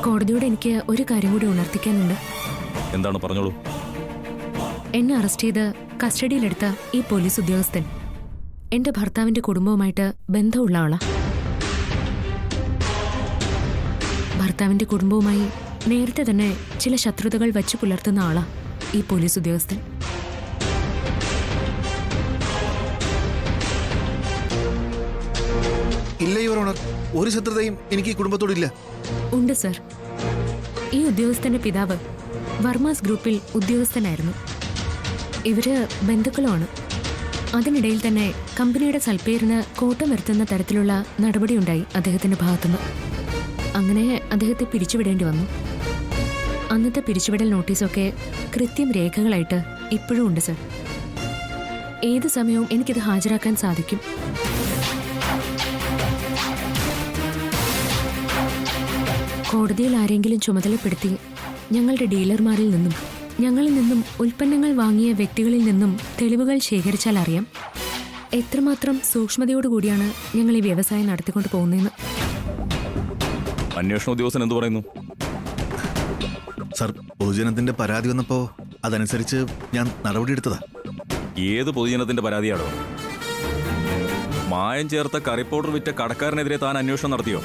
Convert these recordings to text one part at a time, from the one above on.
കോടതിയോട് എനിക്ക് ഒരു കാര്യം കൂടി ഉണർത്തിക്കാനുണ്ട്. എന്താണ്, പറഞ്ഞോളൂ. എന്നെ അറസ്റ്റ് ചെയ്ത് കസ്റ്റഡിയിലെടുത്ത ഈ പോലീസ് ഉദ്യോഗസ്ഥൻ എന്റെ ഭർത്താവിന്റെ കുടുംബവുമായിട്ട് ബന്ധമുള്ള ആളാ. ഭർത്താവിന്റെ കുടുംബവുമായി നേരത്തെ തന്നെ ചില ശത്രുതകൾ വച്ചു പുലർത്തുന്ന ആളാ ഈ പോലീസ് ഉദ്യോഗസ്ഥൻ. ഇല്ല യുവർ ഓണർ, ഒരു ശത്രുതയും എനിക്ക് ഈ കുടുംബത്തോടില്ല. ഉണ്ട് സർ. ഈ ഉദ്യോഗസ്ഥന്റെ പിതാവ് വർമാസ് ഗ്രൂപ്പിൽ ഉദ്യോഗസ്ഥനായിരുന്നു. ഇവര് ബന്ധുക്കളുമാണ്. അതിനിടയിൽ തന്നെ കമ്പനിയുടെ സൽപ്പേരിന് കോട്ടം വരുത്തുന്ന തരത്തിലുള്ള നടപടിയുണ്ടായി അദ്ദേഹത്തിന്റെ ഭാഗത്തുനിന്ന്. അങ്ങനെ അദ്ദേഹത്തെ പിരിച്ചുവിടേണ്ടി വന്നു. അന്നത്തെ പിരിച്ചുവിടൽ നോട്ടീസൊക്കെ കൃത്യം രേഖകളായിട്ട് ഇപ്പോഴും ഉണ്ട് സർ. ഏത് സമയവും എനിക്കിത് ഹാജരാക്കാൻ സാധിക്കും. കോടതിയിൽ ആരെങ്കിലും ചുമതലപ്പെടുത്തി ഞങ്ങളുടെ ഡീലർമാരിൽ നിന്നും ഞങ്ങളിൽ നിന്നും ഉൽപ്പന്നങ്ങൾ വാങ്ങിയ വ്യക്തികളിൽ നിന്നും തെളിവുകൾ ശേഖരിച്ചാൽ അറിയാം എത്രമാത്രം സൂക്ഷ്മതയോടുകൂടിയാണ് ഞങ്ങൾ ഈ വ്യവസായം നടത്തിക്കൊണ്ട് പോകുന്നതെന്ന്. അന്വേഷണ ഉദ്യോഗസ്ഥൻ എന്തു പറയുന്നു? സർ, പൊതുജനത്തിന്റെ പരാതി വന്നപ്പോ അതനുസരിച്ച് ഞാൻ നടപടിയെടുത്തതാ. ഏത് പൊതുജനത്തിന്റെ പരാതിയാണോ? മായം ചേർത്ത കറി പൗഡർ വിറ്റ കടക്കാരനെതിരെ താൻ അന്വേഷണം നടത്തിയോ?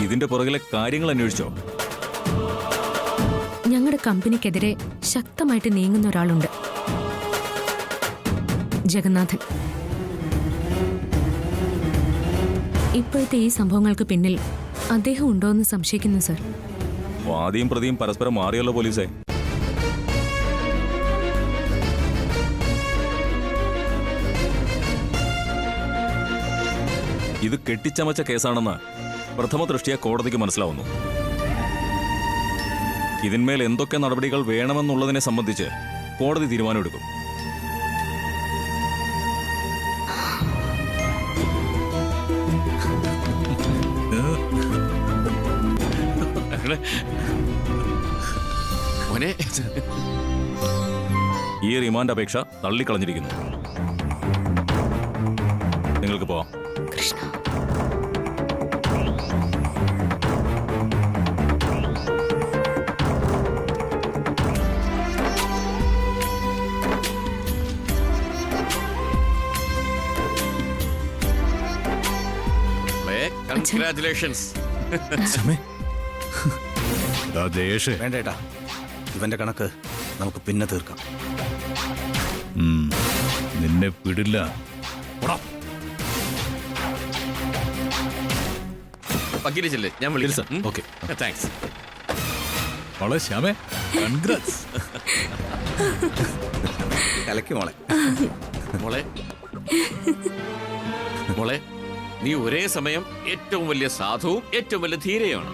ഇതിന്റെ പുറകിലെ കാര്യങ്ങൾ അന്വേഷിച്ചോ? ഞങ്ങളുടെ കമ്പനിക്കെതിരെ ശക്തമായിട്ട് നീങ്ങുന്ന ഒരാളുണ്ട്, ജഗന്നാഥൻ. ഇപ്പോഴത്തെ ഈ സംഭവങ്ങൾക്ക് പിന്നിൽ അദ്ദേഹം ഉണ്ടോ എന്ന് സംശയിക്കുന്നു സർ. വാദിയും പ്രതിയും പരസ്പരം മാറിയല്ലോ പോലീസേ. ഇത് കെട്ടിച്ചമച്ച കേസാണെന്ന് പ്രഥമ ദൃഷ്ടിയ കോടതിക്ക് മനസ്സിലാവുന്നു. ഇതിന്മേൽ എന്തൊക്കെ നടപടികൾ വേണമെന്നുള്ളതിനെ സംബന്ധിച്ച് കോടതി തീരുമാനമെടുക്കും. ഈ റിമാൻഡ് അപേക്ഷ തള്ളിക്കളഞ്ഞിരിക്കുന്നു. നിങ്ങൾക്ക് പോവാം. കൃഷ്ണ, കൺഗ്രാറ്റുലേഷൻസ്. വേണ്ടേട്ടാ, ഇവന്റെ കണക്ക് നമുക്ക് പിന്നെ തീർക്കാം. നിന്നെ വിടില്ല. വക്കീലിച്ചല്ലേ, ഞാൻ വിളിക്കാം. Okay, thanks. മോളെ ശ്യാമേ, കൺഗ്രാറ്റ്സ്. കലക്കി മോളെ. മോളെ മോളെ, നീ ഒരേ സമയം ഏറ്റവും വലിയ സാധുവും ഏറ്റവും വലിയ ധീരയുമാണ്.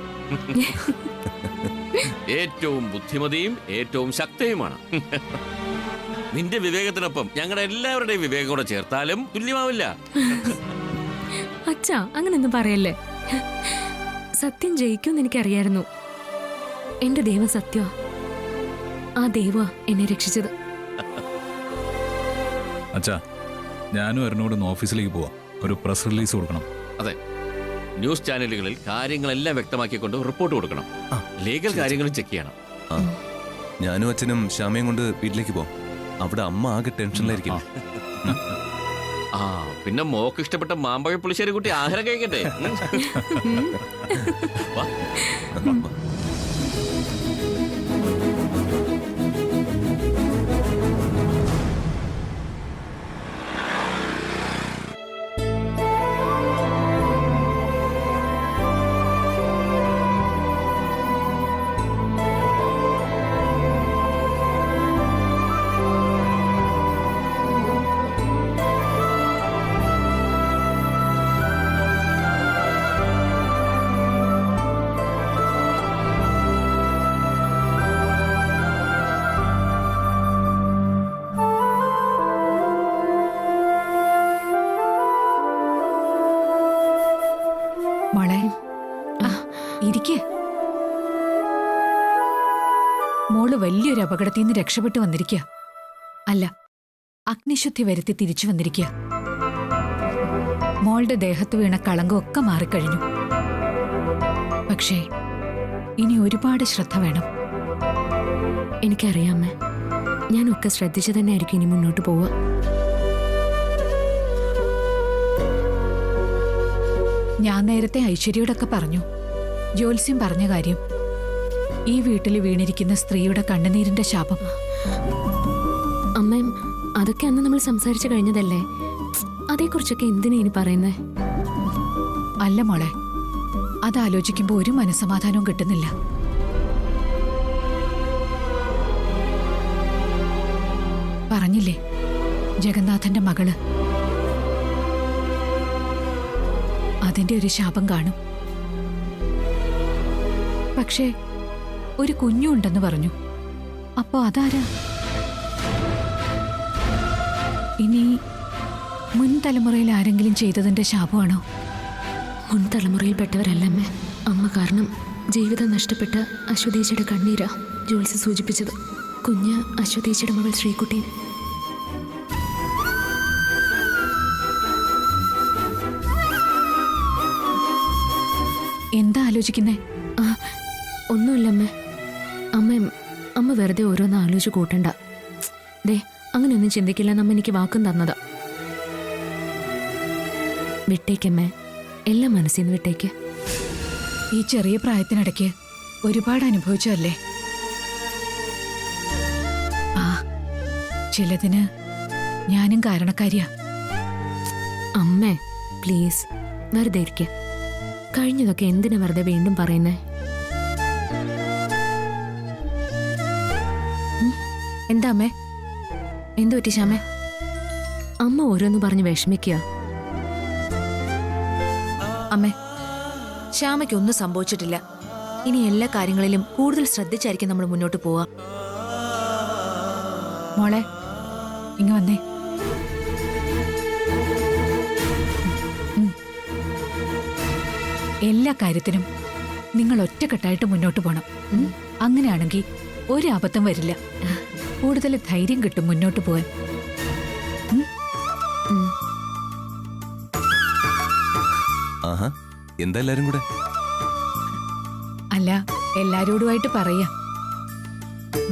ഏറ്റവും ബുദ്ധിമതിയും ഏറ്റവും ശക്തയുമാണ്. നിന്റെ വിവേകത്തിനൊപ്പം ഞങ്ങളുടെ എല്ലാവരുടെയും വിവേകം കൂടെ ചേർത്താലും തുല്യമാവില്ല. അച്ഛാ, അങ്ങനൊന്നും പറയല്ലേ. സത്യം ജയിക്കുമെന്ന് എനിക്കറിയായിരുന്നു. എന്റെ ദൈവം സത്യമാ. ആ ദൈവമാ എന്നെ രക്ഷിച്ചത്. അച്ഛാ, ഞാനും അരുണോട് ഓഫീസിലേക്ക് പോവാം. ഒരു പ്രസ് റിലീസ് കൊടുക്കണം. അതെ, ന്യൂസ് ചാനലുകളിൽ കാര്യങ്ങളെല്ലാം വ്യക്തമാക്കിക്കൊണ്ട് റിപ്പോർട്ട് കൊടുക്കണം. ലീഗൽ കാര്യങ്ങളും ചെക്ക് ചെയ്യണം. ഞാനും അച്ഛനും ശ്യാമയും കൊണ്ട് വീട്ടിലേക്ക് പോവാം. അവിടെ അമ്മ ആകെ ടെൻഷനിലായിരിക്കും. പിന്നെ മോക്ക് ഇഷ്ടപ്പെട്ട മാമ്പഴ പുളിശ്ശേരി കുട്ടി ആഹാരം കഴിക്കട്ടെ. മോളെ, ഇരിക്കേ. മോള് വലിയൊരു അപകടത്തിൽ നിന്ന് രക്ഷപ്പെട്ടു വന്നിരിക്കുക. അല്ല, അഗ്നിശുദ്ധി വരുത്തി തിരിച്ചു വന്നിരിക്കുക. മോളുടെ ദേഹത്ത് വീണ കളങ്കം ഒക്കെ മാറിക്കഴിഞ്ഞു. പക്ഷേ ഇനി ഒരുപാട് ശ്രദ്ധ വേണം. എനിക്കറിയാമേ, ഞാനൊക്കെ ശ്രദ്ധിച്ചു തന്നെ ആയിരിക്കും ഇനി മുന്നോട്ട് പോവുക. ഞാൻ നേരത്തെ ഐശ്വര്യയോടൊക്കെ പറഞ്ഞു. ജ്യോത്സ്യം പറഞ്ഞ കാര്യം, ഈ വീട്ടിൽ വീണിരിക്കുന്ന സ്ത്രീയുടെ കണ്ണുനീരിന്റെ ശാപം. അമ്മയും അതൊക്കെ അന്ന് നമ്മൾ സംസാരിച്ചു കഴിഞ്ഞതല്ലേ. അതേക്കുറിച്ചൊക്കെ എന്തിനാ ഇനി പറയുന്നേ? അല്ല മോളെ, അതാലോചിക്കുമ്പോ ഒരു മനസ്സമാധാനവും കിട്ടുന്നില്ല. പറഞ്ഞില്ലേ, ജഗന്നാഥന്റെ മകള്. അതിന്റെ ഒരു ശാപം കാണും. പക്ഷേ ഒരു കുഞ്ഞുണ്ടെന്ന് പറഞ്ഞു. അപ്പോ അതാരാ? ഇനി മുൻ തലമുറയിൽ ആരെങ്കിലും ചെയ്തതിന്റെ ശാപമാണോ? മുൻ തലമുറയിൽപ്പെട്ടവരല്ലമ്മേ. അമ്മ കാരണം ജീവിതം നഷ്ടപ്പെട്ട അശ്വതീച്ചയുടെ കണ്ണീരാ ജോത്സ്യ സൂചിപ്പിച്ചത്. കുഞ്ഞ് അശ്വതീച്ചയുടെ മകൾ ശ്രീകുട്ടി. എന്താ ആലോചിക്കുന്നേ? ആ, ഒന്നുമില്ലമ്മേ. അമ്മ വെറുതെ ഓരോന്ന് ആലോചിച്ച് കൂട്ടണ്ട. ദേ, അങ്ങനെയൊന്നും ചിന്തിക്കില്ല. നമ്മ എനിക്ക് വാക്കും തന്നതാ. വിട്ടേക്കമ്മേ, എല്ലാം മനസ്സിൽ നിന്ന് വിട്ടേക്ക്. ഈ ചെറിയ പ്രായത്തിനിടയ്ക്ക് ഒരുപാട് അനുഭവിച്ചല്ലേ. ആ, ചിലതിന് ഞാനും കാരണക്കാരിയാ. അമ്മേ, പ്ലീസ് വെറുതെ ഇരിക്ക. കഴിഞ്ഞതൊക്കെ എന്തിനാ വെറുതെ വീണ്ടും പറയുന്നേ? എന്താ അമ്മേ? എന്തു പറ്റി ശ്യാമേ? അമ്മ ഓരോന്ന് പറഞ്ഞ് വിഷമിക്കുക. അമ്മേ, ശ്യാമയ്ക്കൊന്നും സംഭവിച്ചിട്ടില്ല. ഇനി എല്ലാ കാര്യങ്ങളിലും കൂടുതൽ ശ്രദ്ധിച്ചായിരിക്കും നമ്മൾ മുന്നോട്ട് പോവാ. മോളെ, ഇങ്ങ് വന്നേ. എല്ലാ കാര്യത്തിനും നിങ്ങൾ ഒറ്റക്കെട്ടായിട്ട് മുന്നോട്ട് പോണം. അങ്ങനെയാണെങ്കിൽ ഒരു അബദ്ധം വരില്ല. കൂടുതൽ ധൈര്യം കിട്ടും മുന്നോട്ട് പോവാൻ. ആഹാ, എന്താ എല്ലാരും കൂടെ? അല്ല, എല്ലാരോടുമായിട്ട് പറയാ.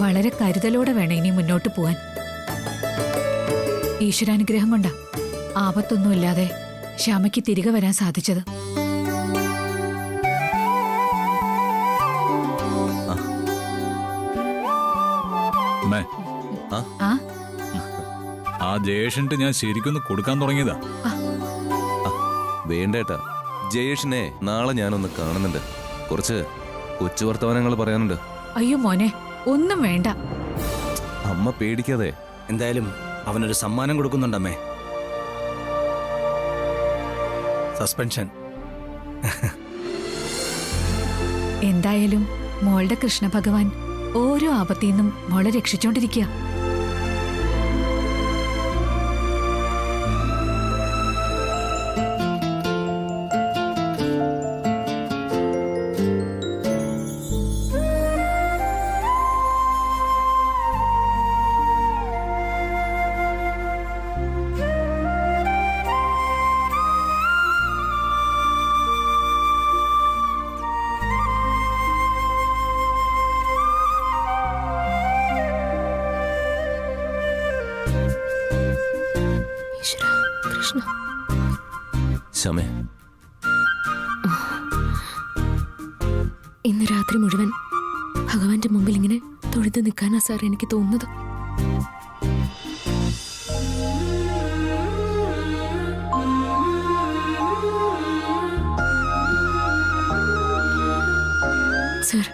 വളരെ കരുതലോടെ വേണം ഇനി മുന്നോട്ട് പോവാൻ. ഈശ്വരാനുഗ്രഹം കൊണ്ടാ ആപത്തൊന്നുമില്ലാതെ ശ്യാമയ്ക്ക് തിരികെ വരാൻ സാധിച്ചത്. അമ്മേ, ആ, ആ ജയേഷൻട്ട് ഞാൻ ശരിക്കൊന്ന് കൊടുക്കാൻ തുടങ്ങിയതാ. വേണ്ടേട്ടാ, ജയേഷിനെ നാളെ ഞാനൊന്ന് കാണുന്നുണ്ട്. കുറച്ച് കൊച്ചു വർത്തമാനങ്ങൾ പറയാനുണ്ട്. അയ്യോ മോനെ, ഒന്നും വേണ്ട. അമ്മ പേടിക്കാതെ. എന്തായാലും അവനൊരു സമ്മാനം കൊടുക്കുന്നുണ്ടമ്മേ. സസ്പെൻഷൻ. എന്തായാലും മോളുടെ കൃഷ്ണ ഭഗവാൻ ഓരോ ആപത്തിൽ നിന്നും മോളെ രക്ഷിച്ചോണ്ടിരിക്കുക. ഈശ്വരാ, കൃഷ്ണ. ശ്യാമേ, ഇന്ന് രാത്രി മുഴുവൻ ഭഗവാന്റെ മുമ്പിൽ ഇങ്ങനെ തൊഴുതു നിൽക്കാനാ സാർ എനിക്ക് തോന്നുന്നത്. സാർ,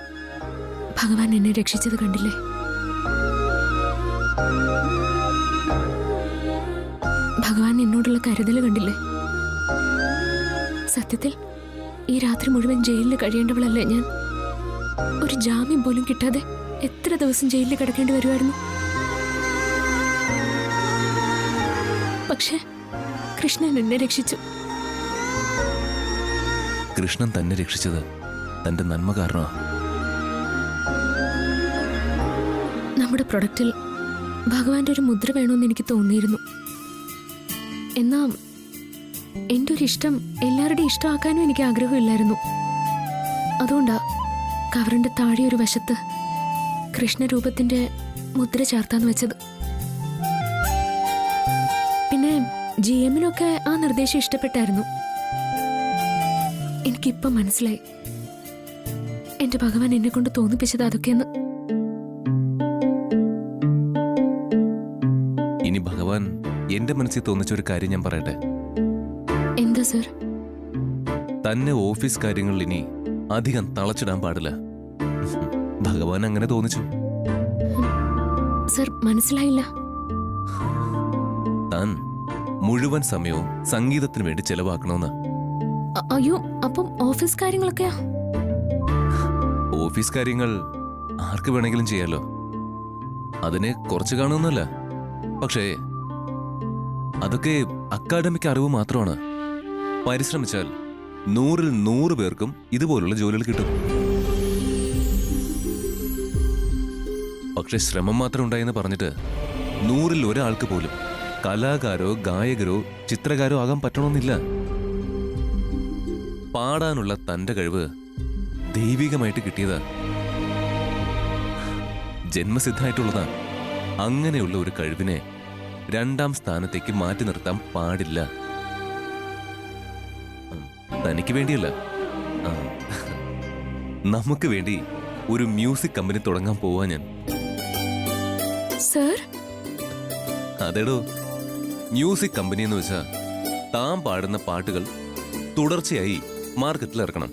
ഭഗവാൻ എന്നെ രക്ഷിച്ചത് കണ്ടില്ലേ? ഭഗവാൻ എന്നോടുള്ള കരുതൽ കണ്ടില്ലേ? സത്യത്തിൽ ഈ രാത്രി മുഴുവൻ ജയിലിൽ കഴിയേണ്ടവളല്ലേ ഞാൻ. ഒരു ജാമ്യം പോലും കിട്ടാതെ എത്ര ദിവസം ജയിലിൽ കിടക്കേണ്ടി വരുമായിരുന്നു. പക്ഷേ കൃഷ്ണൻ എന്നെ രക്ഷിച്ചു. കൃഷ്ണൻ തന്നെ രക്ഷിച്ചത് തന്റെ നന്മ കാരണമാ. നമ്മുടെ പ്രൊഡക്റ്റിൽ ഭഗവാന്റെ ഒരു മുദ്ര വേണമെന്ന് എനിക്ക് തോന്നിയിരുന്നു. എന്നാ എൻ്റെ ഒരു ഇഷ്ടം എല്ലാവരുടെയും ഇഷ്ടമാക്കാനും എനിക്ക് ആഗ്രഹമില്ലായിരുന്നു. അതുകൊണ്ടാ കവറിന്റെ താഴെ ഒരു വശത്ത് കൃഷ്ണരൂപത്തിന്റെ മുദ്ര ചേർത്താന്ന് വെച്ചത്. പിന്നെ GM-നൊക്കെ ആ നിർദ്ദേശം ഇഷ്ടപ്പെട്ടായിരുന്നു. എനിക്കിപ്പം മനസ്സിലായി എന്റെ ഭഗവാൻ എന്നെ കൊണ്ട് തോന്നിപ്പിച്ചത് അതൊക്കെയെന്ന്. ഇനി ഭഗവാൻ എന്റെ മനസ്സിൽ തോന്നിച്ച ഒരു കാര്യം ഞാൻ പറയട്ടെ. എന്താ സർ? തന്നെ ഓഫീസ് കാര്യങ്ങളിൽ ഇനി അധികം തളച്ചിടാൻ പാടില്ല. ഭഗവാൻ അങ്ങനെ തോന്നിച്ചു. സർ മനസ്സിലായില്ല. താൻ മുഴുവൻ സമയവും സംഗീതത്തിന് വേണ്ടി ചെലവാക്കണമെന്ന്. അയ്യോ, അപ്പം ഓഫീസ് കാര്യങ്ങളൊക്കെയാ? ഓഫീസ് കാര്യങ്ങൾ ആർക്ക് വേണമെങ്കിലും ചെയ്യാലോ. അതിനെ കുറച്ച് കാണുമെന്നല്ല. പക്ഷേ അതൊക്കെ അക്കാഡമിക് അറിവ് മാത്രമാണ്. പരിശ്രമിച്ചാൽ 100-ൽ 100 പേർക്കും ഇതുപോലുള്ള ജോലികൾ കിട്ടും. പക്ഷെ ശ്രമം മാത്രം ഉണ്ടായെന്ന് പറഞ്ഞിട്ട് 100-ൽ ഒരാൾക്ക് പോലും കലാകാരോ ഗായകരോ ചിത്രകാരോ ആകാൻ പറ്റണമെന്നില്ല. പാടാനുള്ള തന്റെ കഴിവ് ദൈവികമായിട്ട് കിട്ടിയതാ, ജന്മസിദ്ധമായിട്ടുള്ളതാ. അങ്ങനെയുള്ള ഒരു കഴിവിനെ 2ാം സ്ഥാനത്തേക്ക് മാറ്റി നിർത്താൻ പാടില്ല. തനിക്ക് വേണ്ടിയല്ല, നമുക്ക് വേണ്ടി ഒരു മ്യൂസിക് കമ്പനി തുടങ്ങാൻ പോവാ ഞാൻ. സർ? അതെടോ, മ്യൂസിക് കമ്പനി എന്ന് വെച്ചാ താൻ പാടുന്ന പാട്ടുകൾ തുടർച്ചയായി മാർക്കറ്റിൽ ഇറക്കണം.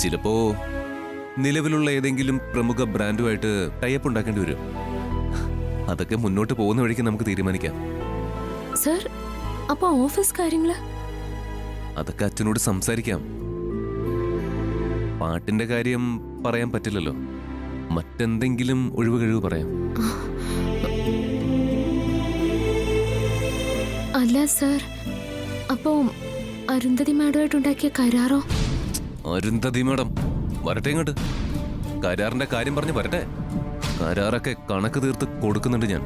ചിലപ്പോ നിലവിലുള്ള ഏതെങ്കിലും പ്രമുഖ ബ്രാൻഡുമായിട്ട് ടൈപ്പ് ഉണ്ടാക്കേണ്ടി വരും. അതൊക്കെ മുന്നോട്ട് പോകുന്ന വഴിക്ക് നമുക്ക് തീരുമാനിക്കാം. സർ, അപ്പൊ ഓഫീസ് കാര്യങ്ങള്? അതൊക്കെ അച്ഛനോട് സംസാരിക്കാം. പാട്ടിന്റെ കാര്യം പറയാൻ പറ്റില്ലല്ലോ. മറ്റെന്തെങ്കിലും ഒഴിവ് കഴിവ് പറയാം. അല്ല സർ, അപ്പോ അരുന്ധതി മാഡമായിട്ടുണ്ടാക്കിയ കരാറോ? അരുന്ധതി മാഡം വരട്ടെ ഇങ്ങോട്ട്. കരാറിന്റെ കാര്യം പറഞ്ഞ് വരട്ടെ. കരാറൊക്കെ കണക്ക് തീർത്ത് കൊടുക്കുന്നുണ്ട് ഞാൻ.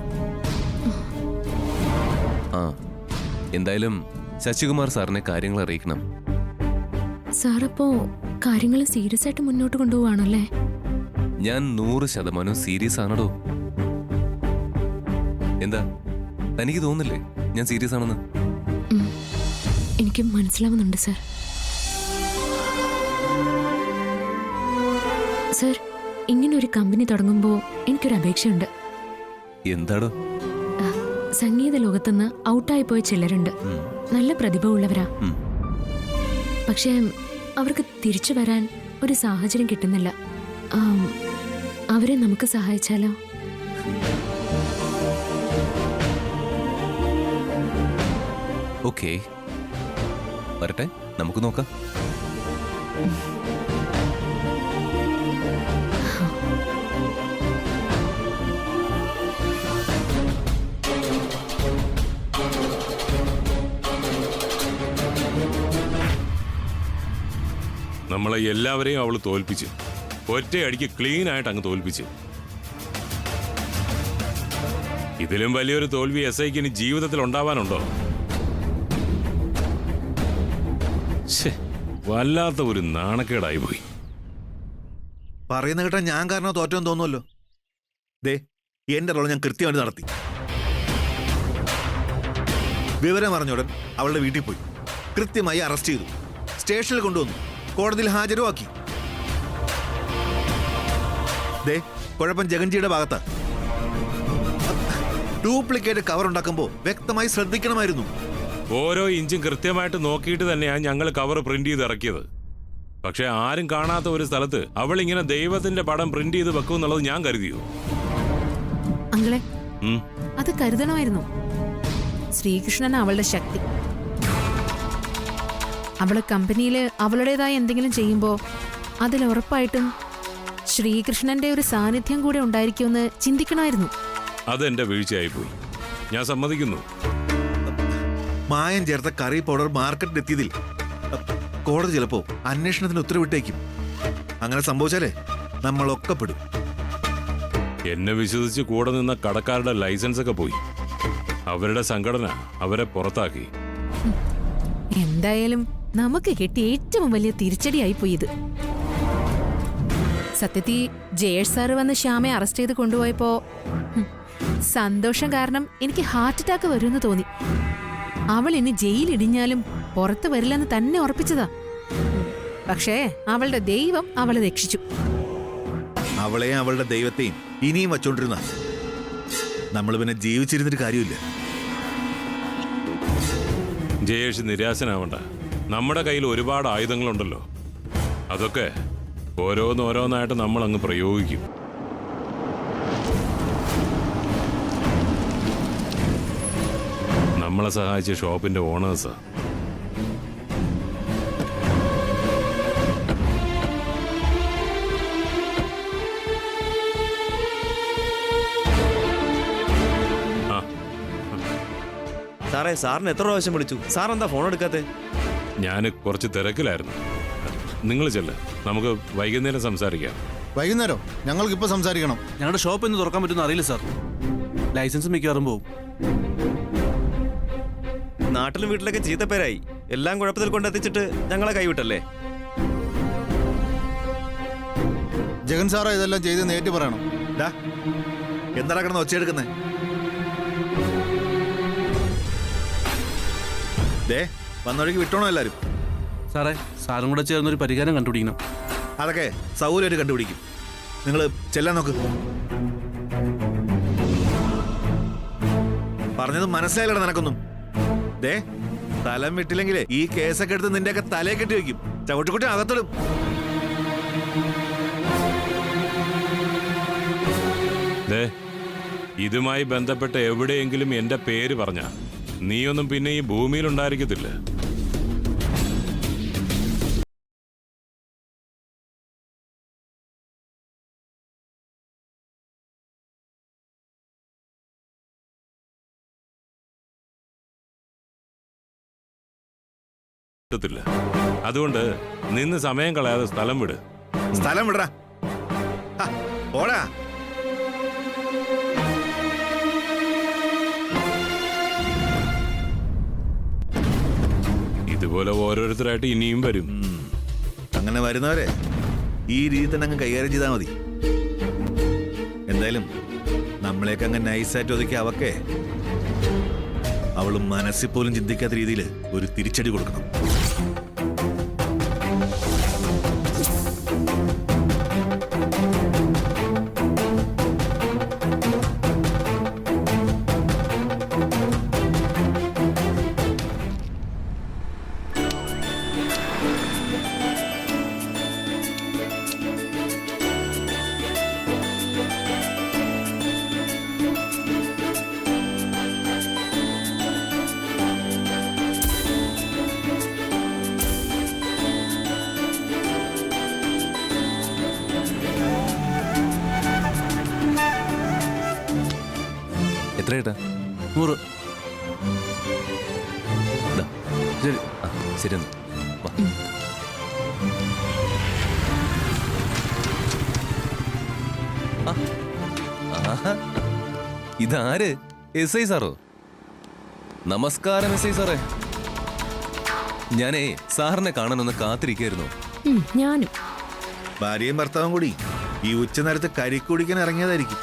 എന്തായാലും ശശികുമാർ സാറിനെ കാര്യങ്ങൾ അറിയിക്കണം. സാർ അപ്പോ കാര്യങ്ങൾ സീരിയസ് ആയിട്ട് മുന്നോട്ട് കൊണ്ടുപോവാണല്ലേ? ഞാൻ 100% സീരിയസ് ആണോ? എന്താ, തനിക്ക് തോന്നില്ലേ ഞാൻ സീരിയസ് ആണെന്ന്? എനിക്ക് മനസ്സിലാവുന്നുണ്ട് സർ. സർ, ഇങ്ങനൊരു കമ്പനി തുടങ്ങുമ്പോൾ എനിക്കൊരു അപേക്ഷയുണ്ട്. എന്താടോ? സംഗീത ലോകത്തുനിന്ന് ഔട്ടായി പോയ ചിലരുണ്ട്. നല്ല പ്രതിഭ ഉള്ളവരാ. പക്ഷേ അവർക്ക് തിരിച്ചു വരാൻ ഒരു സാഹചര്യം കിട്ടുന്നില്ല. അവരെ നമുക്ക് സഹായിച്ചാലോ? ഓക്കേ, വരട്ടെ, നമുക്ക് നോക്കാം. നമ്മളെ എല്ലാവരെയും അവൾ തോൽപ്പിച്ച്, ഒറ്റയടിക്ക് ക്ലീൻ ആയിട്ട് അങ്ങ് തോൽപ്പിച്ച്. ഇതിലും വലിയൊരു തോൽവി SIക്ക് ഇനി ജീവിതത്തിൽ ഉണ്ടാവാനുണ്ടോ? വല്ലാത്ത ഒരു നാണക്കേടായി പോയി. പറയുന്ന കേട്ടാ ഞാൻ കാരണം തോറ്റോന്ന് തോന്നുമല്ലോ. ദേ, എന്റെ റോൾ ഞാൻ കൃത്യമായിട്ട് നടത്തി. വിവരം അറിഞ്ഞുടൻ അവളുടെ വീട്ടിൽ പോയി കൃത്യമായി അറസ്റ്റ് ചെയ്തു, സ്റ്റേഷനിൽ കൊണ്ടുവന്നു, കോടതിയിൽ ഹാജരുമാക്കി. ദേ, കുഴപ്പം ജഗൻജിയുടെ ഭാഗത്താ. ഡ്യൂപ്ലിക്കേറ്റ് കവർ ഉണ്ടാക്കുമ്പോൾ വ്യക്തമായി ശ്രദ്ധിക്കണമായിരുന്നു. ഓരോ ഇഞ്ചും കൃത്യമായിട്ട് നോക്കിയിട്ട് തന്നെയാണ് ഞങ്ങൾ കവർ പ്രിന്റ് ചെയ്ത് ഇറക്കിയത്. പക്ഷെ ആരും കാണാത്ത ഒരു സ്ഥലത്ത് അവൾ ഇങ്ങനെ ദൈവത്തിന്റെ പടം പ്രിന്റ് ചെയ്ത് വെക്കും എന്നുള്ളത് ഞാൻ കരുതിയോ? അങ്ങളെ, അത് കരുതണമായിരുന്നു. ശ്രീകൃഷ്ണൻ അവളുടെ ശക്തി. അവള് കമ്പനിയിൽ അവളുടേതായ എന്തെങ്കിലും ചെയ്യുമ്പോൾ അതിൽ ഉറപ്പായിട്ടും ശ്രീകൃഷ്ണന്റെ ഒരു സാന്നിധ്യം കൂടെ ഉണ്ടായിരിക്കുമെന്ന് ചിന്തിക്കണമായിരുന്നു. അതെന്റെ വീഴ്ചയായിപ്പോയി, ഞാൻ സമ്മതിക്കുന്നു. മായം ചേർത്ത കറി പൗഡർ മാർക്കറ്റിൽ എത്തിയതിൽ കോടതി ചിലപ്പോ അന്വേഷണത്തിന് ഉത്തരവിട്ടേക്കും. അങ്ങനെ സംഭവിച്ചാലേ നമ്മളൊക്കെ പെടും. എന്നെ വിശ്വസിച്ച് കൂടെ നിന്ന കടക്കാരുടെ ലൈസൻസ് ഒക്കെ പോയി. അവരുടെ സംഘടന അവരെ പുറത്താക്കി. എന്തായാലും നമുക്ക് കിട്ടിയ ഏറ്റവും വലിയ തിരിച്ചടിയായി പോയി ഇത്. സത്യത്തിൽ ജയേഷ് സാറ് വന്ന് ശ്യാമയെ അറസ്റ്റ് ചെയ്ത് കൊണ്ടുപോയപ്പോ സന്തോഷം കാരണം എനിക്ക് ഹാർട്ട് അറ്റാക്ക് വരുമെന്ന് തോന്നി. അവൾ ഇനി ജയിലിടിഞ്ഞാലും പുറത്തു വരില്ലെന്ന് തന്നെ ഉറപ്പിച്ചതാ. പക്ഷേ അവളുടെ ദൈവം അവളെ രക്ഷിച്ചു. അവളെയും അവളുടെ ദൈവത്തെയും ഇനിയും വച്ചോണ്ടിരുന്ന നമ്മൾ പിന്നെ ജീവിച്ചിരുന്നിട്ട് കാര്യമില്ല. ജയേഷ് നിരാശനാവണ്ട. നമ്മുടെ കയ്യിൽ ഒരുപാട് ആയുധങ്ങളുണ്ടല്ലോ. അതൊക്കെ ഓരോന്നോരോന്നായിട്ട് നമ്മൾ അങ്ങ് പ്രയോഗിക്കും. നമ്മളെ സഹായിച്ച ഷോപ്പിന്റെ ഓണേഴ്സാ. സാറേ, സാറിന് എത്ര പ്രാവശ്യം വിളിച്ചു? സാർ എന്താ ഫോൺ എടുക്കാത്തെ? ഞാൻ കുറച്ച് തിരക്കിലായിരുന്നു. നിങ്ങൾ ചെല്ല്, നമുക്ക് വൈകുന്നേരം സംസാരിക്കാം. വൈകുന്നേരം ഞങ്ങൾക്ക് ഇപ്പൊ സംസാരിക്കണം. ഞങ്ങളുടെ ഷോപ്പ് എന്ന് തുറക്കാൻ പറ്റുന്ന അറിയില്ല സാർ. ലൈസൻസ് മിക്കവാറും പോവും. നാട്ടിലും വീട്ടിലൊക്കെ ചീത്തപ്പേരായി. എല്ലാം കുഴപ്പത്തിൽ കൊണ്ടെത്തിച്ചിട്ട് ഞങ്ങളെ കൈവിട്ടല്ലേ? ജഗൻ സാറാ ഇതെല്ലാം ചെയ്ത് നേരിട്ട് പറയണം. എന്താ കിടന്ന് ഒച്ചയെടുക്കുന്നേ? വന്നൊഴുകി വിട്ടോണോ എല്ലാരും? സാറേ, സാറും കൂടെ ചേർന്നൊരു പരിഹാരം കണ്ടുപിടിക്കണം. അതൊക്കെ സൗകര്യമായിട്ട് കണ്ടുപിടിക്കും. നിങ്ങൾ ചെല്ലാൻ നോക്ക്. പറഞ്ഞത് മനസ്സിലായില്ലടാ നിനക്കൊന്നും. സ്ഥലം വിട്ടില്ലെങ്കിലേ ഈ കേസൊക്കെ എടുത്ത് നിന്റെയൊക്കെ തലയെ കെട്ടി വെക്കും. ചവിട്ടിക്കുട്ടി അകത്തോളും. ഇതുമായി ബന്ധപ്പെട്ട് എവിടെയെങ്കിലും എന്റെ പേര് പറഞ്ഞ നീയൊന്നും പിന്നെ ഈ ഭൂമിയിൽ ഉണ്ടായിരിക്കത്തില്ല. അതുകൊണ്ട് നിന്ന് സമയം കളയാതെ സ്ഥലം വിട്. സ്ഥലം വിടടാ. ഓടാ. ഇതുപോലെ ഓരോരുത്തരായിട്ട് ഇനിയും വരും. അങ്ങനെ വരുന്നവരെ ഈ രീതി തന്നെ അങ്ങ് കൈകാര്യം ചെയ്താൽ മതി. എന്തായാലും നമ്മളെയൊക്കെ അങ്ങ് നൈസായിട്ട് ഒതുക്കി അവക്കെ അവള് മനസ്സിൽ പോലും ചിന്തിക്കാത്ത രീതിയിൽ ഒരു തിരിച്ചടി കൊടുക്കണം. എത്രയേട്ടാ? 100. ശരി. ശരി എന്നാ. വാ. ആഹാ. ഇതാര്? SI സാറോ? നമസ്കാരം SI സാറേ. ഞാനേ സാറിനെ കാണാനൊന്ന് കാത്തിരിക്കായിരുന്നു. ഞാനും. ഭാര്യയും ഭർത്താവും കൂടി ഈ ഉച്ചനേരത്ത് കരിക്കുടിക്കാൻ ഇറങ്ങിയതായിരിക്കും.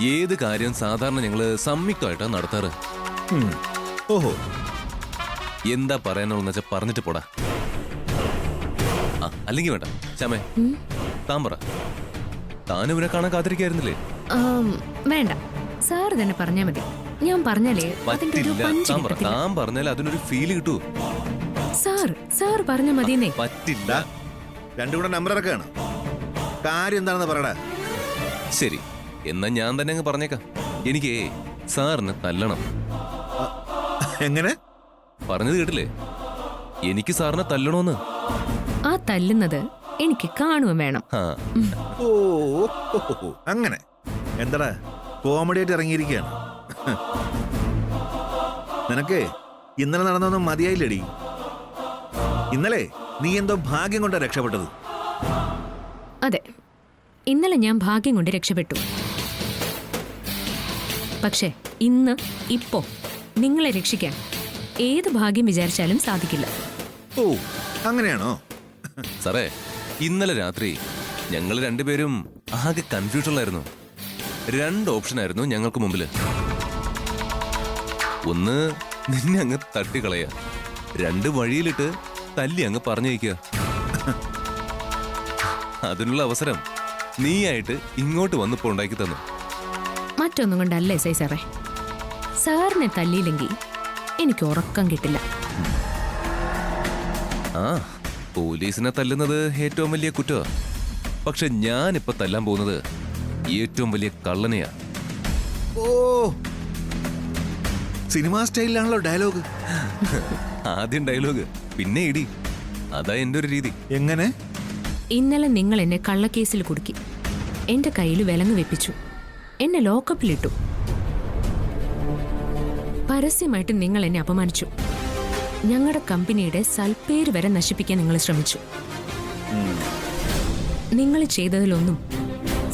ഏത് കാര്യം സാധാരണ ഞങ്ങള് സംയുക്തമായിട്ടാണ് നടത്താറ്. ഓഹോ, എന്താ പറയാനുള്ളതെന്ന് വെച്ചാ പറഞ്ഞിട്ട് പോടാ. അല്ലെങ്കിൽ വേണ്ട ചമേ, താൻ പറ. താനും ഇവനെ കാണാൻ കാത്തിരിക്കായിരുന്നില്ലേ? വേണ്ട, സാർ തന്നെ പറഞ്ഞാ മതി. ഞാൻ പറഞ്ഞാലേ പറ്റില്ല. താൻ പറഞ്ഞാലേ അതിനൊരു ഫീല് കിട്ടൂ. സാർ പറഞ്ഞ മതിയെന്നേ. പറ്റില്ല. രണ്ടും കൂടെ നമ്പർ ഇറക്കാണ്. കാര്യം എന്താണെന്ന് പറയടാ. ശരി, എന്നാ ഞാൻ തന്നെ അങ്ങ് പറഞ്ഞേക്കാം. എനിക്ക് സാറിന് തല്ലണം. എങ്ങനെ? പറഞ്ഞത് കേട്ടില്ലേ? എനിക്ക് സാറിനെ തല്ലണോന്ന്. ആ തല്ലുന്നത് എനിക്ക് കാണുകയും വേണം. ഓ, അങ്ങനെ എന്താടാ കോമഡി ആയിട്ട് ഇറങ്ങിയിരിക്കുകയാണ്. നിനക്ക് ഇന്നലെ നടന്നൊന്നും മതിയായില്ലടി. ഇന്നലെ നീ എന്തോ ഭാഗ്യം കൊണ്ടാ രക്ഷപ്പെട്ടത്. അതെ, ഇന്നലെ ഞാൻ ഭാഗ്യം കൊണ്ട് രക്ഷപ്പെട്ടു. പക്ഷേ ഇപ്പോ നിങ്ങളെ രക്ഷിക്കാൻ ഏത് ഭാഗ്യം വിചാരിച്ചാലും സാധിക്കില്ല. ഓ, അങ്ങനെയാണോ? സാറേ, ഇന്നലെ രാത്രി ഞങ്ങൾ രണ്ടുപേരും ആകെ കൺഫ്യൂഷനിലായിരുന്നു. 2 ഓപ്ഷനായിരുന്നു ഞങ്ങൾക്ക് മുമ്പില്. ഒന്ന് നിന്നെ അങ്ങ് തട്ടിക്കളയാ, 2 വഴിയിലിട്ട് തല്ലി അങ്ങ് പറഞ്ഞയക്കുക. അതിനുള്ള അവസരം നീയായിട്ട് ഇങ്ങോട്ട് വന്നിപ്പോ ഉണ്ടാക്കി തന്നു. മറ്റൊന്നും കൊണ്ടല്ല എസ് ഐ സാറേ, സാറിനെ തല്ലിയില്ലെങ്കിൽ എനിക്ക് ഉറക്കം കിട്ടില്ല. ആ, പോലീസിനെ തല്ലുന്നത് ഏറ്റവും വലിയ കുറ്റമാ. പക്ഷെ ഞാനിപ്പോ തല്ലാൻ പോകുന്നത് ഏറ്റവും വലിയ കള്ളനെയാ. ഓ, സിനിമാ സ്റ്റൈലിലാണല്ലോ ഡയലോഗ്. ആദ്യം ഡയലോഗ്, പിന്നെ ഇടി. അതാ എന്റെ ഒരു രീതി. എങ്ങനെ? ഇന്നലെ നിങ്ങൾ എന്നെ കള്ളക്കേസിൽ കുടുക്കി, എന്റെ കയ്യിൽ വിലങ്ങ് വെപ്പിച്ചു, എന്നെ ലോക്കപ്പിലിട്ടു. പരസ്യമായിട്ട് നിങ്ങൾ എന്നെ അപമാനിച്ചു. ഞങ്ങളുടെ കമ്പനിയുടെ സൽപ്പേര് വരെ നശിപ്പിക്കാൻ നിങ്ങൾ ശ്രമിച്ചു. നിങ്ങൾ ചെയ്തതിലൊന്നും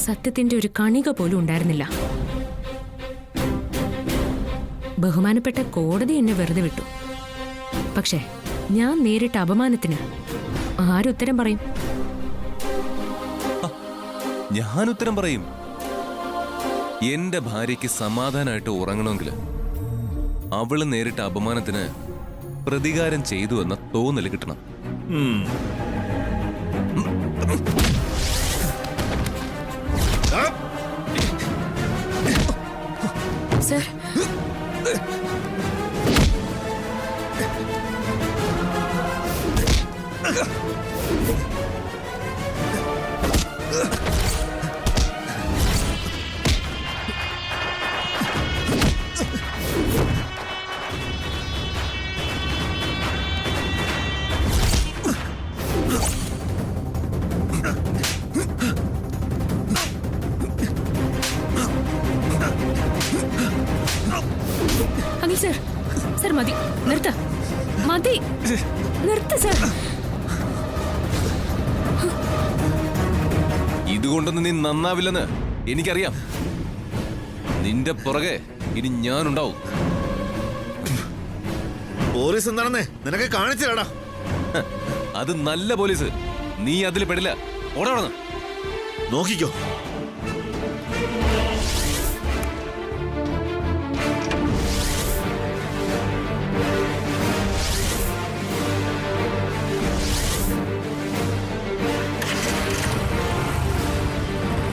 സത്യത്തിന്റെ ഒരു കണിക പോലും ഉണ്ടായിരുന്നില്ല. ബഹുമാനപ്പെട്ട കോടതി എന്നെ വെറുതെ വിട്ടു. പക്ഷേ ഞാൻ നേരിട്ട അപമാനത്തിന് ആരുത്തരം പറയും? ഞാൻ ഉത്തരം പറയും. എന്റെ ഭാര്യയ്ക്ക് സമാധാനമായിട്ട് ഉറങ്ങണമെങ്കിൽ അവള് നേരിട്ട അപമാനത്തിന് പ്രതികാരം ചെയ്തു എന്ന തോന്നല് കിട്ടണം. സർ, അനിൽ സർ, സർ മതി, നിർത്ത, മതി, നിർത്ത സർ. ഇതുകൊണ്ടൊന്നും നീ നന്നാവില്ലെന്ന് എനിക്കറിയാം. നിന്റെ പുറകെ ഇനി ഞാനുണ്ടാവും. പോലീസ് എന്താണെന്നേ നിനക്ക് കാണിച്ചില്ലടാ. അത് നല്ല പോലീസ്, നീ അതിൽ പെടില്ല. ഓടാ. നോക്കിക്കോ.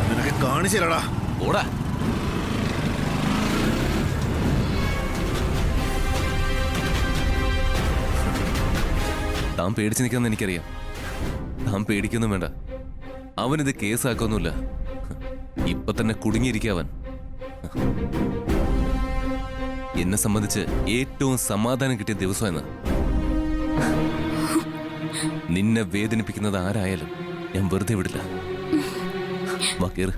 നിനക്ക് കാണിച്ചില്ലടാ. ഓടാ. താൻ പേടിച്ചു നിൽക്കാന്ന് എനിക്കറിയാം. താൻ പേടിക്കൊന്നും വേണ്ട. അവനിത് കേസാക്കൊന്നുമില്ല. ഇപ്പൊ തന്നെ കുടുങ്ങിയിരിക്കവൻ. എന്നെ സംബന്ധിച്ച് ഏറ്റവും സമാധാനം കിട്ടിയ ദിവസമെന്ന്. നിന്നെ വേദനിപ്പിക്കുന്നത് ആരായാലും ഞാൻ വെറുതെ വിടില്ല. വാ, കേറ്.